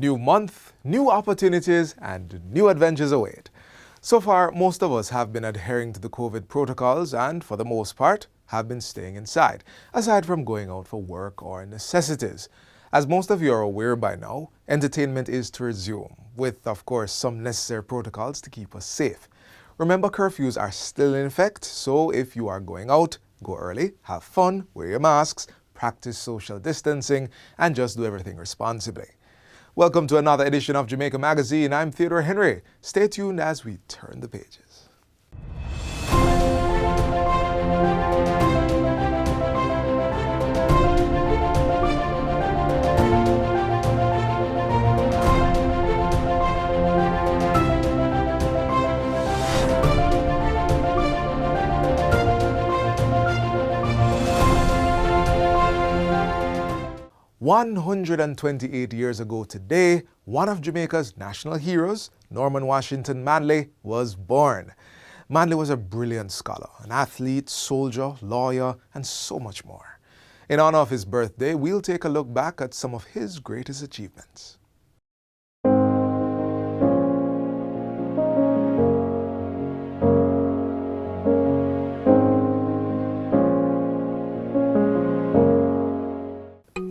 new month, new opportunities, and new adventures await. So far, most of us have been adhering to the COVID protocols and, for the most part, have been staying inside, aside from going out for work or necessities. As most of you are aware by now, entertainment is to resume, with, of course, some necessary protocols to keep us safe. Remember, curfews are still in effect, so if you are going out, go early, have fun, wear your masks, practice social distancing, and just do everything responsibly. Welcome to another edition of Jamaica Magazine. I'm Theodore Henry. Stay tuned as we turn the pages. 128 years ago today, one of Jamaica's national heroes, Norman Washington Manley, was born. Manley was a brilliant scholar, an athlete, soldier, lawyer, and so much more. In honor of his birthday, we'll take a look back at some of his greatest achievements.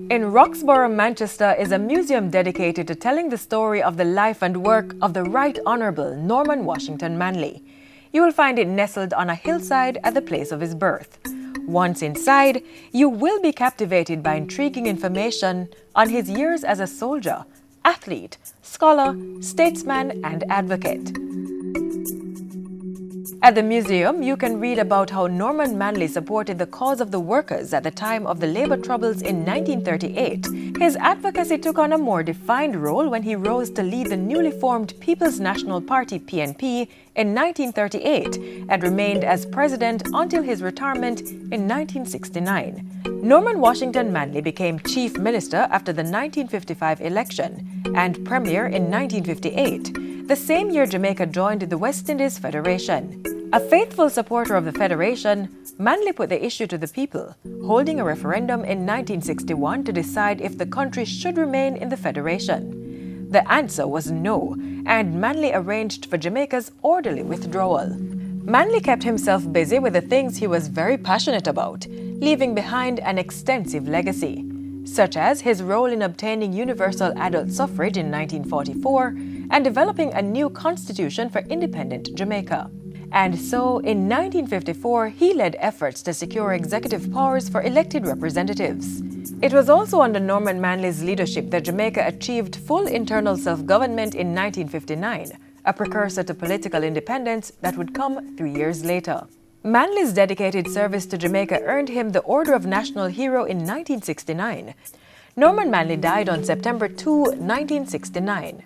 In Roxborough, Manchester is a museum dedicated to telling the story of the life and work of the Right Honourable Norman Washington Manley. You will find it nestled on a hillside at the place of his birth. Once inside, you will be captivated by intriguing information on his years as a soldier, athlete, scholar, statesman, and advocate. At the museum, you can read about how Norman Manley supported the cause of the workers at the time of the labor troubles in 1938. His advocacy took on a more defined role when he rose to lead the newly formed People's National Party (PNP) in 1938 and remained as president until his retirement in 1969. Norman Washington Manley became chief minister after the 1955 election and premier in 1958, the same year Jamaica joined the West Indies Federation. A faithful supporter of the Federation, Manley put the issue to the people, holding a referendum in 1961 to decide if the country should remain in the Federation. The answer was no, and Manley arranged for Jamaica's orderly withdrawal. Manley kept himself busy with the things he was very passionate about, leaving behind an extensive legacy, such as his role in obtaining universal adult suffrage in 1944 and developing a new constitution for independent Jamaica. And so, in 1954, he led efforts to secure executive powers for elected representatives. It was also under Norman Manley's leadership that Jamaica achieved full internal self-government in 1959, a precursor to political independence that would come 3 years later. Manley's dedicated service to Jamaica earned him the Order of National Hero in 1969. Norman Manley died on September 2, 1969.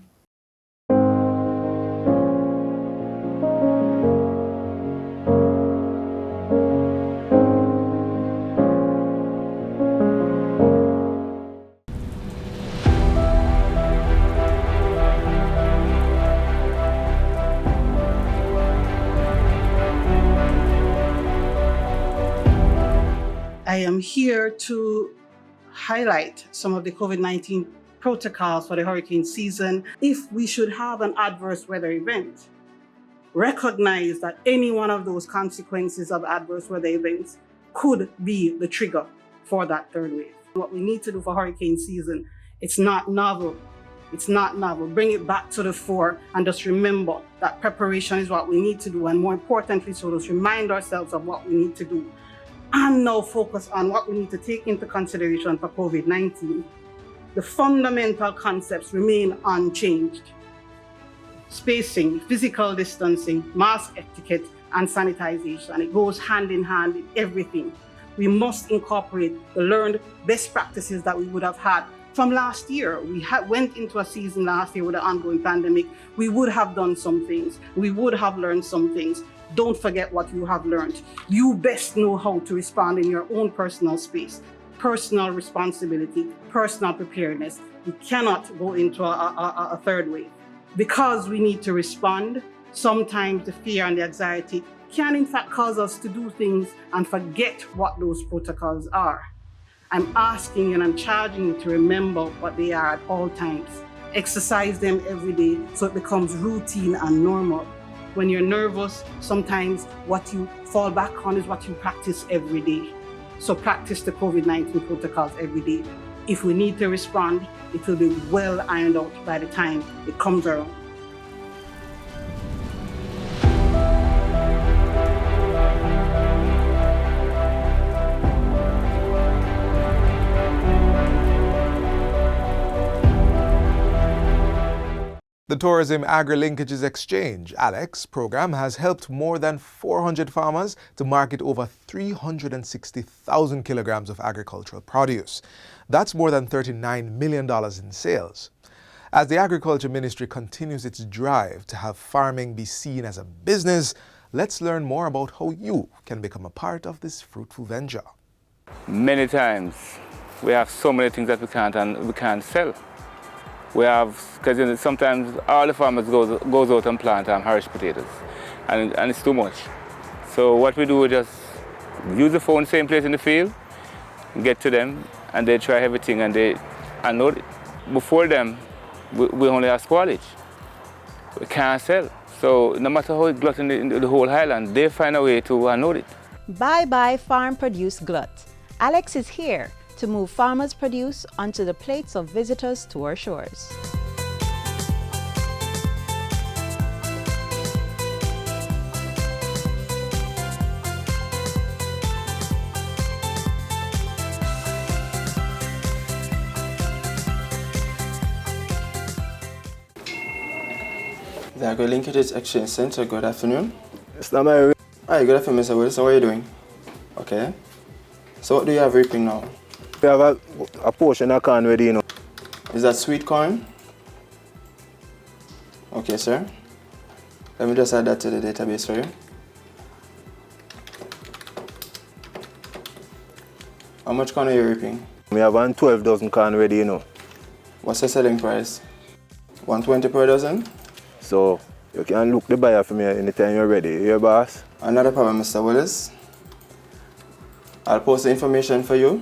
I am here to highlight some of the COVID-19 protocols for the hurricane season. If we should have an adverse weather event, recognize that any one of those consequences of adverse weather events could be the trigger for that third wave. What we need to do for hurricane season, it's not novel. It's not novel. Bring it back to the fore and just remember that preparation is what we need to do, and more importantly, so just remind ourselves of what we need to do. And now focus on what we need to take into consideration for COVID-19. The fundamental concepts remain unchanged. Spacing, physical distancing, mask etiquette, and sanitization. It goes hand in hand in everything. We must incorporate the learned best practices that we would have had from last year. We went into a season last year with an ongoing pandemic. We would have done some things. We would have learned some things. Don't forget what you have learned. You best know how to respond in your own personal space. Personal responsibility, personal preparedness. We cannot go into a third wave. Because we need to respond, sometimes the fear and the anxiety can in fact cause us to do things and forget what those protocols are. I'm asking you and I'm charging you to remember what they are at all times. Exercise them every day so it becomes routine and normal. When you're nervous, sometimes what you fall back on is what you practice every day. So practice the COVID-19 protocols every day. If we need to respond, it will be well ironed out by the time it comes around. The Tourism Agri-Linkages Exchange, ALEX, program has helped more than 400 farmers to market over 360,000 kilograms of agricultural produce. That's more than $39 million in sales. As the Agriculture Ministry continues its drive to have farming be seen as a business, let's learn more about how you can become a part of this fruitful venture. Many times we have so many things that we can't sell. We have, because sometimes all the farmers goes out and plant Irish potatoes, and it's too much. So what we do is just use the phone, same place in the field, get to them, and they try everything, and know before them, we only have spoilage. We can't sell. So no matter how it glut in the whole highland, they find a way to unload it. Bye-bye farm produce glut. Alex is here to move farmers' produce onto the plates of visitors to our shores. The Agri-Linkages Exchange Center, good afternoon. It's not my. Hi, good afternoon, Mr. Wilson. How are you doing? Okay. So what do you have reaping now? We have a portion of corn ready, you know. Is that sweet corn? Okay, sir. Let me just add that to the database for you. How much corn are you reaping? We have 12 dozen corn ready, you know. What's the selling price? 120 per dozen? So you can look the buyer for me anytime you're ready. You hear, boss? Another problem, Mr. Willis. I'll post the information for you,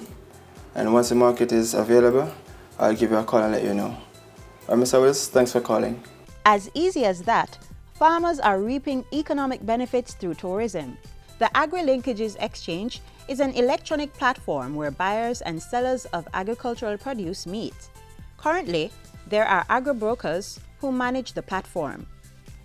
and once the market is available, I'll give you a call and let you know. All right, Mr. Willis, thanks for calling. As easy as that, farmers are reaping economic benefits through tourism. The Agri-Linkages Exchange is an electronic platform where buyers and sellers of agricultural produce meet. Currently, there are agri-brokers who manage the platform.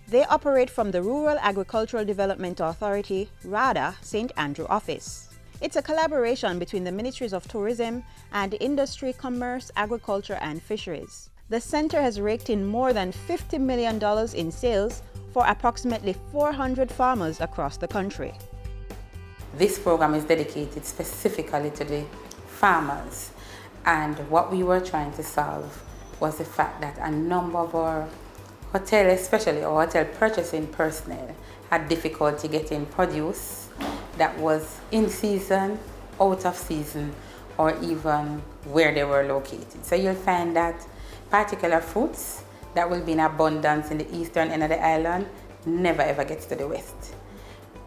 They operate from the Rural Agricultural Development Authority, RADA, St. Andrew office. It's a collaboration between the Ministries of Tourism and Industry, Commerce, Agriculture and Fisheries. The center has raked in more than $50 million in sales for approximately 400 farmers across the country. This program is dedicated specifically to the farmers, and what we were trying to solve was the fact that a number of our hotel, especially our hotel purchasing personnel, had difficulty getting produce that was in season, out of season, or even where they were located. So you'll find that particular fruits that will be in abundance in the eastern end of the island never ever gets to the west,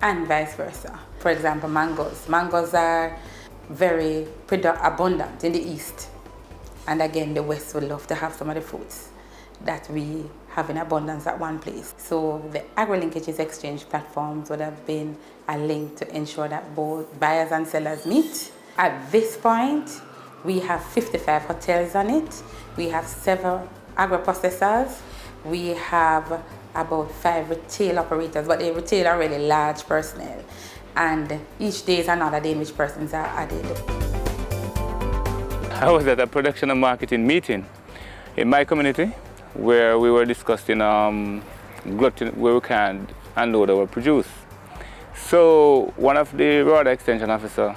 and vice versa. For example, mangoes. Mangoes are very abundant in the east, and again, the west would love to have some of the fruits that we have in abundance at one place. So the Agri-Linkages Exchange platforms would have been a link to ensure that both buyers and sellers meet. At this point, we have 55 hotels on it. We have 7 agro-processors. We have about 5 retail operators, but the retail are really large personnel. And each day is another day in which persons are added. I was at a production and marketing meeting in my community where we were discussing where we can unload our produce. So one of the RADA extension officer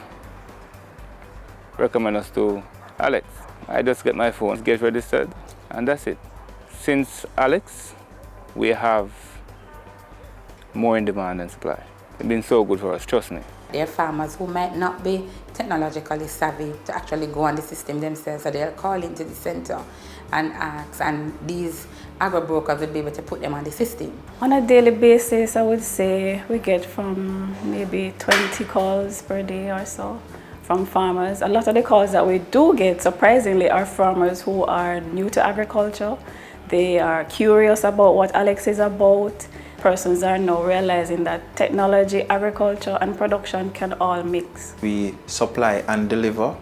recommended us to Alex. I just get my phone, get registered, and that's it. Since Alex, we have more in demand than supply. It's been so good for us, trust me. There are farmers who might not be technologically savvy to actually go on the system themselves, so they'll call into the center and ask, and these agro-brokers will be able to put them on the system. On a daily basis, I would say we get from maybe 20 calls per day or so from farmers. A lot of the calls that we do get, surprisingly, are farmers who are new to agriculture. They are curious about what Alex is about. Persons are now realizing that technology, agriculture, and production can all mix. We supply and deliver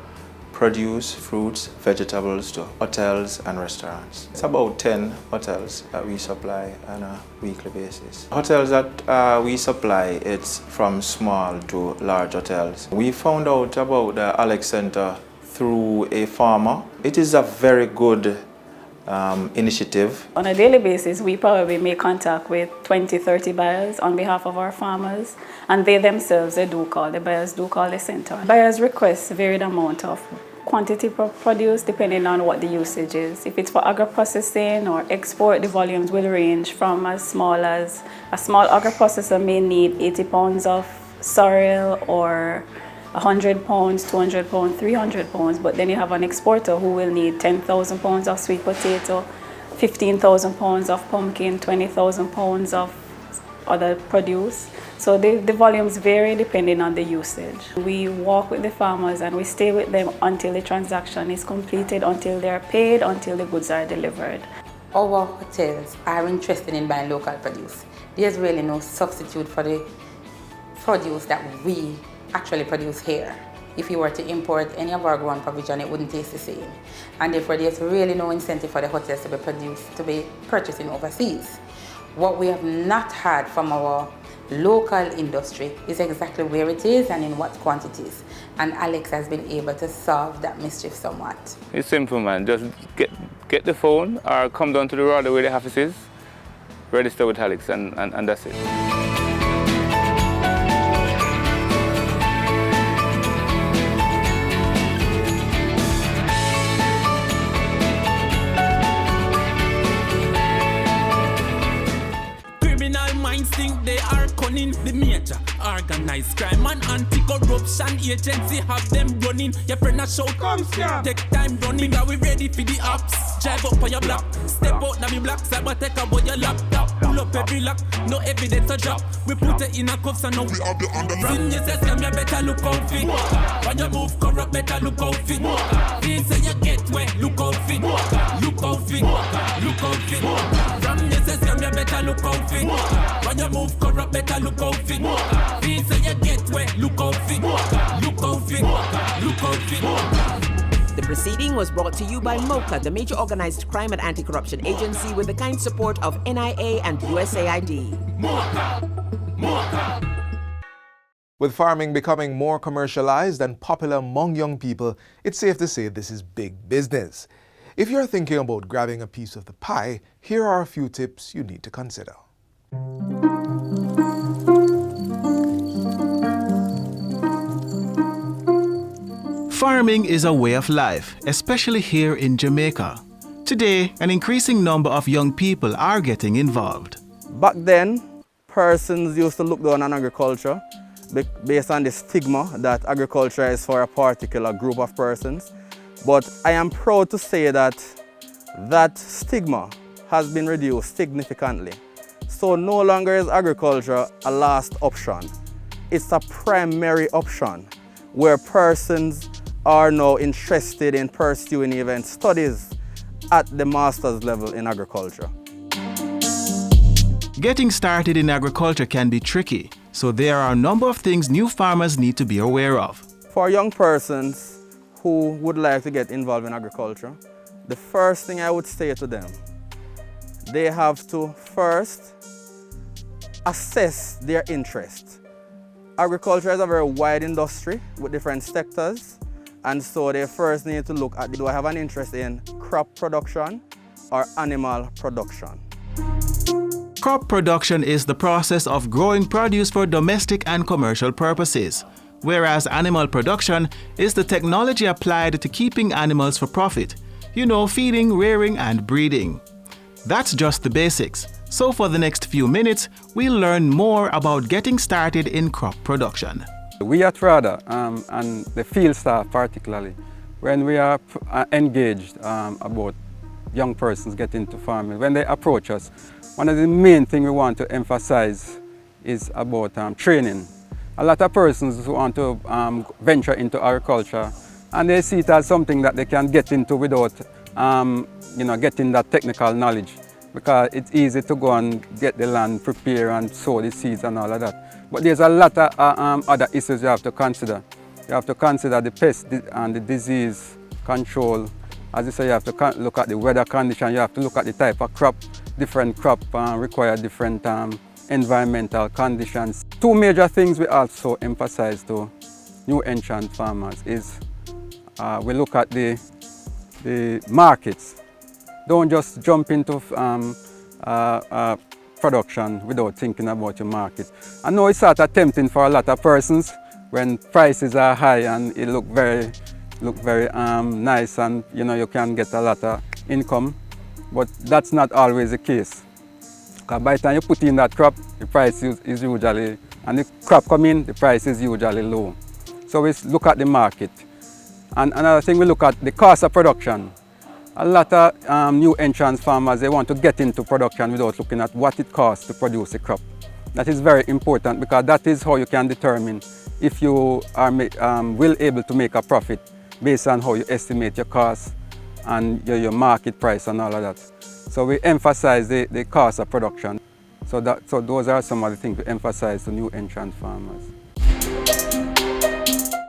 produce, fruits, vegetables to hotels and restaurants. It's about 10 hotels that we supply on a weekly basis. Hotels that we supply, it's from small to large hotels. We found out about the Alex Center through a farmer. It is a very good initiative. On a daily basis, we probably make contact with 20-30 buyers on behalf of our farmers, and they themselves, the buyers do call the center. Buyers request varied amount of quantity produce depending on what the usage is. If it's for agro-processing or export, the volumes will range from as small as a small agro-processor may need 80 pounds of sorrel or 100 pounds, 200 pounds, 300 pounds, but then you have an exporter who will need 10,000 pounds of sweet potato, 15,000 pounds of pumpkin, 20,000 pounds of other produce. So the volumes vary depending on the usage. We walk with the farmers and we stay with them until the transaction is completed, until they're paid, until the goods are delivered. Our hotels are interested in buying local produce. There's really no substitute for the produce that we actually produce here. If you were to import any of our grown provision, it wouldn't taste the same. And therefore, there's really no incentive for the hotels to be purchasing overseas. What we have not had from our local industry is exactly where it is and in what quantities. And Alex has been able to solve that mischief somewhat. It's simple, man. Just get the phone or come down to the road where the office is, register with Alex, and that's it. Think they are cunning. The major organized crime and anti-corruption agency have them running. Your friend a shout, come here. Take time running. Are we ready for the ops? Drive up on your block. Step out now me black. Cyber take about your laptop. Pull up every lock. No evidence to drop. We put it in a cuffs and now we have the underground. Sin you say scam, you better look out fit. When you move corrupt, better look out fit. Feel say you get wet, look out fit. Look out fit. Look out fit. From you say scam, you better look out fit. When you move corrupt, better look out fit. Feel say you get wet, look out fit. Look out fit. Look out fit. The proceeding was brought to you by MOCA, the major organized crime and anti-corruption agency, with the kind support of NIA and USAID. With farming becoming more commercialized and popular among young people, it's safe to say this is big business. If you're thinking about grabbing a piece of the pie, here are a few tips you need to consider. Farming is a way of life, especially here in Jamaica. Today, an increasing number of young people are getting involved. Back then, persons used to look down on agriculture based on the stigma that agriculture is for a particular group of persons. But I am proud to say that that stigma has been reduced significantly. So no longer is agriculture a last option. It's a primary option where persons are now interested in pursuing even studies at the master's level in agriculture. Getting started in agriculture can be tricky, so there are a number of things new farmers need to be aware of. For young persons who would like to get involved in agriculture, the first thing I would say to them, they have to first assess their interest. Agriculture is a very wide industry with different sectors, and so they first need to look at, do I have an interest in crop production or animal production? Crop production is the process of growing produce for domestic and commercial purposes, whereas animal production is the technology applied to keeping animals for profit. You know, feeding, rearing, and breeding. That's just the basics. So for the next few minutes, we'll learn more about getting started in crop production. We at RADA, and the field staff particularly, when we are engaged about young persons getting into farming, when they approach us, one of the main things we want to emphasize is about training. A lot of persons who want to venture into agriculture, and they see it as something that they can get into without getting that technical knowledge, because it's easy to go and get the land, prepare and sow the seeds and all of that. But there's a lot of other issues you have to consider. You have to consider the pest and the disease control. As you say, you have to look at the weather condition, you have to look at the type of crop. Different crop require different environmental conditions. Two major things we also emphasize to new entrant farmers is we look at the markets. Don't just jump into production without thinking about your market. I know it's sort of tempting for a lot of persons when prices are high and it look very nice, and you can get a lot of income, but that's not always the case. Because by the time you put in that crop, the price is usually, and the crop come in, the price is usually low. So we look at the market. And another thing, we look at the cost of production. A lot of new entrant farmers, they want to get into production without looking at what it costs to produce a crop. That is very important, because that is how you can determine if you are able to make a profit based on how you estimate your costs and your market price and all of that. So we emphasize the cost of production. So those are some of the things we emphasize to new entrant farmers.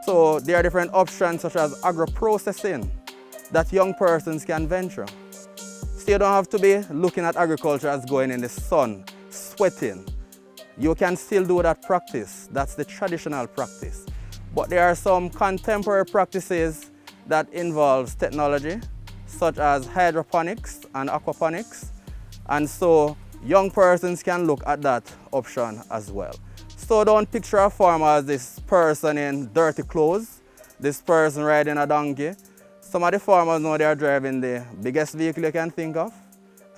So there are different options such as agro-processing that young persons can venture. So you don't have to be looking at agriculture as going in the sun, sweating. You can still do that practice. That's the traditional practice. But there are some contemporary practices that involves technology, such as hydroponics and aquaponics. And so young persons can look at that option as well. So don't picture a farmer as this person in dirty clothes, this person riding a donkey. Some of the farmers know they are driving the biggest vehicle you can think of,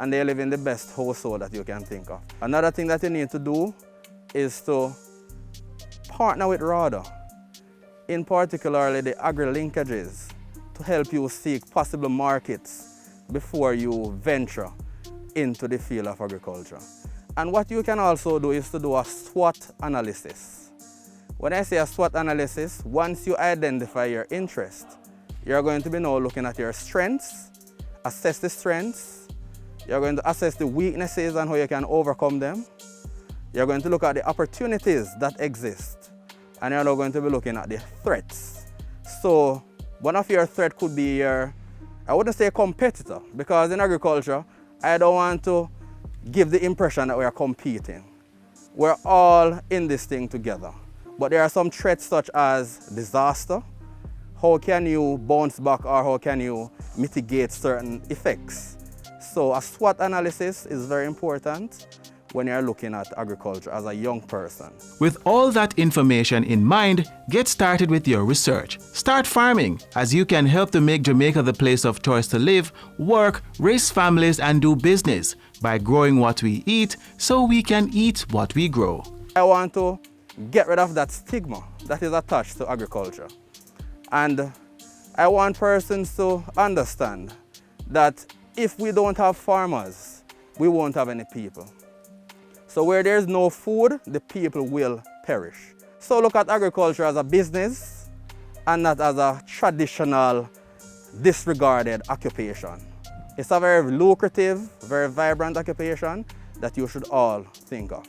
and they live in the best household that you can think of. Another thing that you need to do is to partner with RADA, in particularly the agri-linkages, to help you seek possible markets before you venture into the field of agriculture. And what you can also do is to do a SWOT analysis. When I say a SWOT analysis, once you identify your interest, you're going to be now looking at your strengths, assess the strengths, you're going to assess the weaknesses and how you can overcome them. You're going to look at the opportunities that exist, and you're now going to be looking at the threats. So one of your threats could be your, I wouldn't say competitor, because in agriculture, I don't want to give the impression that we are competing. We're all in this thing together. But there are some threats such as disaster. How can you bounce back, or how can you mitigate certain effects? So a SWOT analysis is very important when you're looking at agriculture as a young person. With all that information in mind, get started with your research. Start farming, as you can help to make Jamaica the place of choice to live, work, raise families, and do business by growing what we eat so we can eat what we grow. I want to get rid of that stigma that is attached to agriculture. And I want persons to understand that if we don't have farmers, we won't have any people. So where there's no food, the people will perish. So look at agriculture as a business and not as a traditional, disregarded occupation. It's a very lucrative, very vibrant occupation that you should all think of.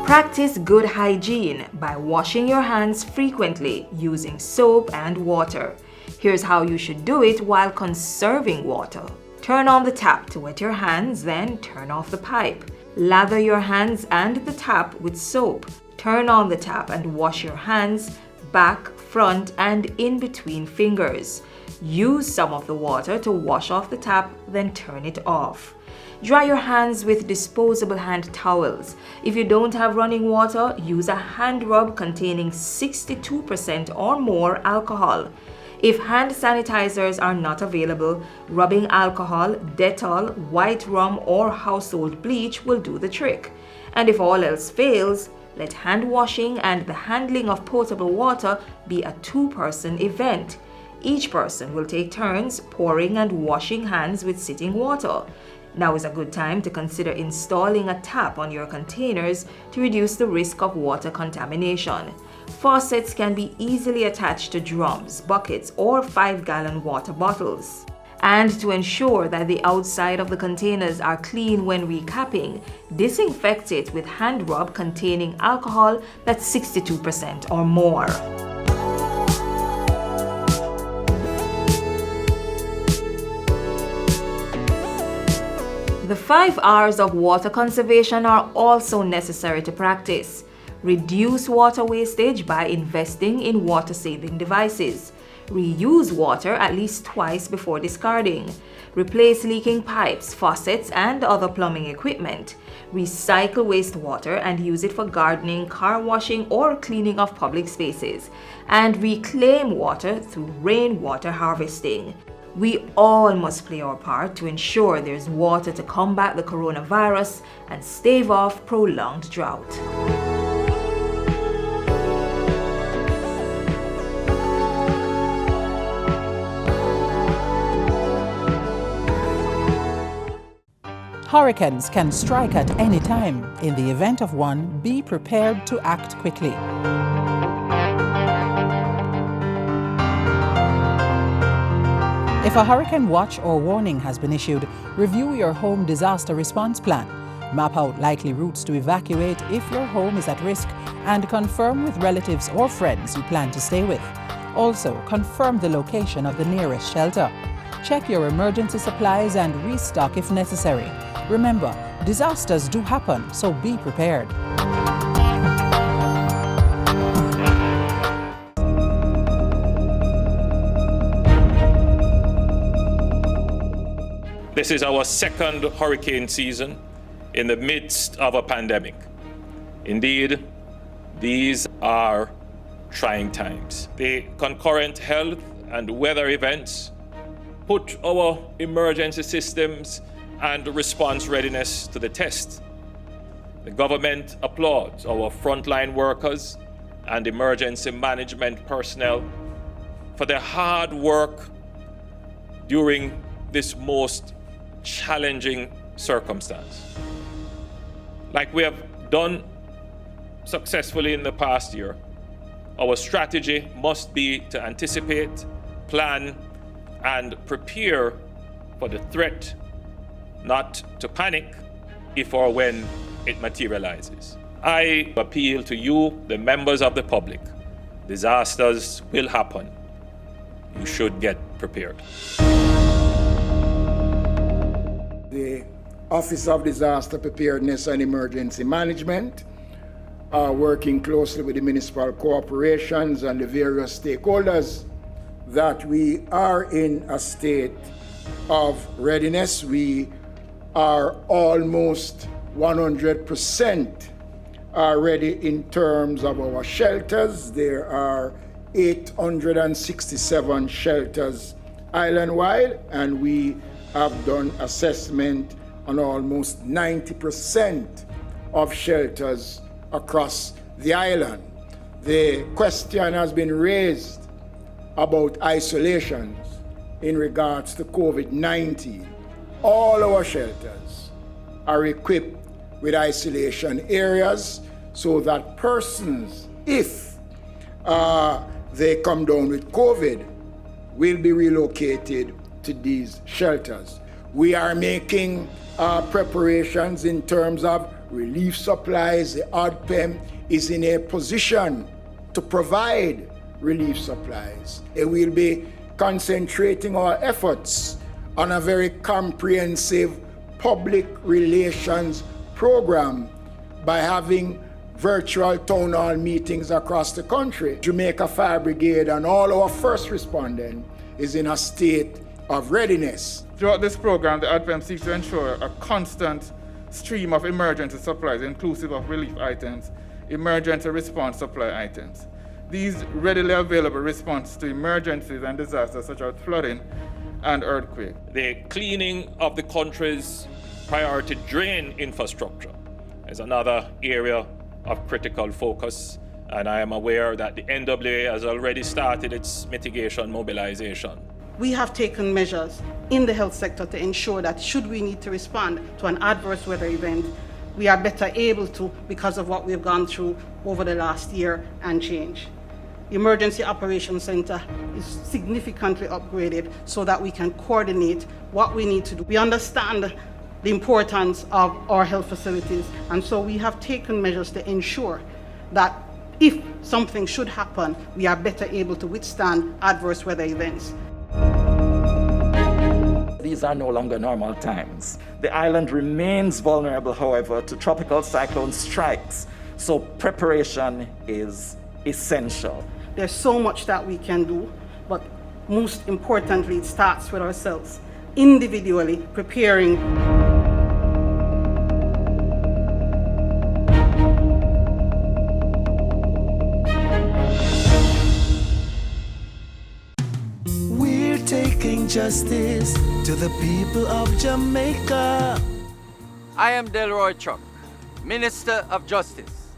Practice good hygiene by washing your hands frequently using soap and water. Here's how you should do it while conserving water. Turn on the tap to wet your hands, then turn off the pipe. Lather your hands and the tap with soap. Turn on the tap and wash your hands, back, front, and in between fingers. Use some of the water to wash off the tap, then turn it off. Dry your hands with disposable hand towels. If you don't have running water, use a hand rub containing 62% or more alcohol. If hand sanitizers are not available, rubbing alcohol, Dettol, white rum, or household bleach will do the trick. And if all else fails, let hand washing and the handling of potable water be a two-person event. Each person will take turns pouring and washing hands with sitting water. Now is a good time to consider installing a tap on your containers to reduce the risk of water contamination. Faucets can be easily attached to drums, buckets, or 5-gallon water bottles. And to ensure that the outside of the containers are clean when recapping, disinfect it with hand rub containing alcohol that's 62% or more. The 5 R's of water conservation are also necessary to practice. Reduce water wastage by investing in water-saving devices. Reuse water at least twice before discarding. Replace leaking pipes, faucets, and other plumbing equipment. Recycle wastewater and use it for gardening, car washing, or cleaning of public spaces. And reclaim water through rainwater harvesting. We all must play our part to ensure there's water to combat the coronavirus and stave off prolonged drought. Hurricanes can strike at any time. In the event of one, be prepared to act quickly. If a hurricane watch or warning has been issued, review your home disaster response plan. Map out likely routes to evacuate if your home is at risk and confirm with relatives or friends you plan to stay with. Also, confirm the location of the nearest shelter. Check your emergency supplies and restock if necessary. Remember, disasters do happen, so be prepared. This is our second hurricane season in the midst of a pandemic. Indeed, these are trying times. The concurrent health and weather events put our emergency systems and response readiness to the test. The government applauds our frontline workers and emergency management personnel for their hard work during this most challenging circumstance. Like we have done successfully in the past year, our strategy must be to anticipate, plan, and prepare for the threat, not to panic if or when it materializes. I appeal to you, the members of the public. Disasters will happen. You should get prepared. The Office of Disaster Preparedness and Emergency Management are working closely with the municipal corporations and the various stakeholders that we are in a state of readiness. We are almost 100% ready in terms of our shelters. There are 867 shelters island-wide, and we have done assessment on almost 90% of shelters across the island. The question has been raised about isolations in regards to COVID-19. All our shelters are equipped with isolation areas so that persons, if they come down with COVID, will be relocated to these shelters. We are making preparations in terms of relief supplies. The ODPEM is in a position to provide relief supplies. It will be concentrating our efforts on a very comprehensive public relations program by having virtual town hall meetings across the country. Jamaica Fire Brigade and all our first responders is in a state of readiness. Throughout this program, the ODPEM seeks to ensure a constant stream of emergency supplies, inclusive of relief items, emergency response supply items. These readily available response to emergencies and disasters such as flooding and earthquake. The cleaning of the country's priority drain infrastructure is another area of critical focus, and I am aware that the NWA has already started its mitigation mobilization. We have taken measures in the health sector to ensure that should we need to respond to an adverse weather event, we are better able to because of what we've gone through over the last year and change. The Emergency Operations Center is significantly upgraded so that we can coordinate what we need to do. We understand the importance of our health facilities, and so we have taken measures to ensure that if something should happen, we are better able to withstand adverse weather events. These are no longer normal times. The island remains vulnerable, however, to tropical cyclone strikes, so preparation is essential. There's so much that we can do, but most importantly, it starts with ourselves, individually preparing. We're taking justice to the people of Jamaica. I am Delroy Chuck, Minister of Justice.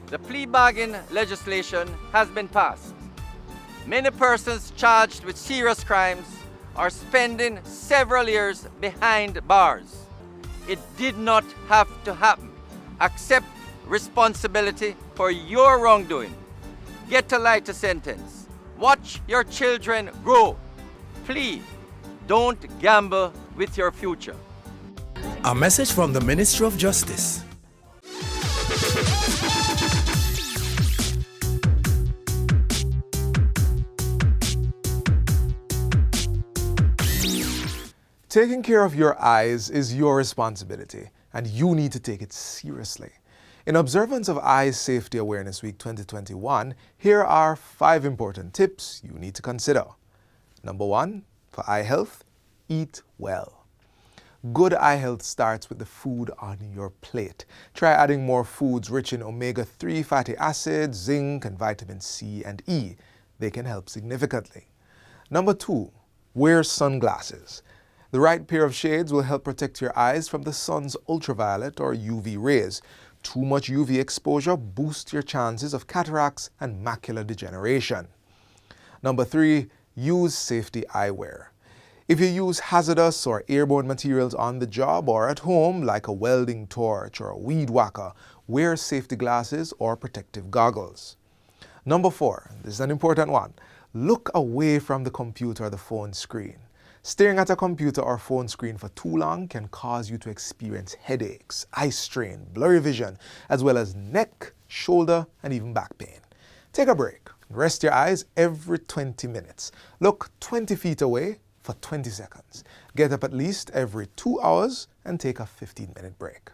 The plea bargain legislation has been passed. Many persons charged with serious crimes are spending several years behind bars. It did not have to happen. Accept responsibility for your wrongdoing. Get a lighter sentence. Watch your children grow. Please, don't gamble with your future. A message from the Ministry of Justice. Taking care of your eyes is your responsibility, and you need to take it seriously. In observance of Eye Safety Awareness Week 2021, here are 5 important tips you need to consider. Number 1, for eye health, eat well. Good eye health starts with the food on your plate. Try adding more foods rich in omega-3 fatty acids, zinc, and vitamin C and E. They can help significantly. Number 2, wear sunglasses. The right pair of shades will help protect your eyes from the sun's ultraviolet or UV rays. Too much UV exposure boosts your chances of cataracts and macular degeneration. Number 3, use safety eyewear. If you use hazardous or airborne materials on the job or at home, like a welding torch or a weed whacker, wear safety glasses or protective goggles. Number 4, this is an important one. Look away from the computer or the phone screen. Staring at a computer or phone screen for too long can cause you to experience headaches, eye strain, blurry vision, as well as neck, shoulder, and even back pain. Take a break. Rest your eyes every 20 minutes. Look 20 feet away for 20 seconds. Get up at least every 2 hours and take a 15-minute break.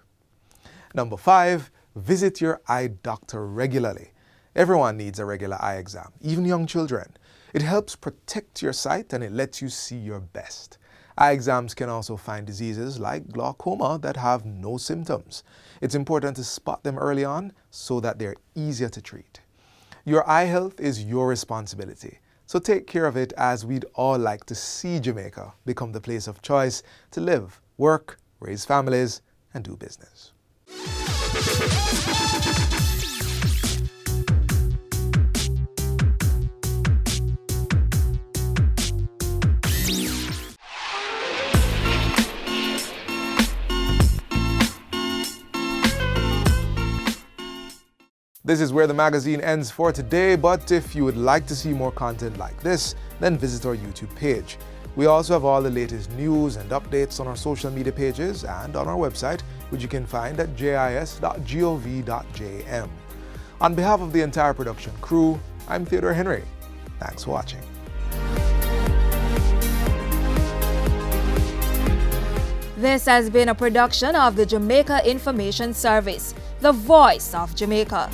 Number 5, visit your eye doctor regularly. Everyone needs a regular eye exam, even young children. It helps protect your sight and it lets you see your best. Eye exams can also find diseases like glaucoma that have no symptoms. It's important to spot them early on so that they're easier to treat. Your eye health is your responsibility, so take care of it, as we'd all like to see Jamaica become the place of choice to live, work, raise families, and do business. This is where the magazine ends for today, but if you would like to see more content like this, then visit our YouTube page. We also have all the latest news and updates on our social media pages and on our website, which you can find at jis.gov.jm. On behalf of the entire production crew, I'm Theodore Henry. Thanks for watching. This has been a production of the Jamaica Information Service, the voice of Jamaica.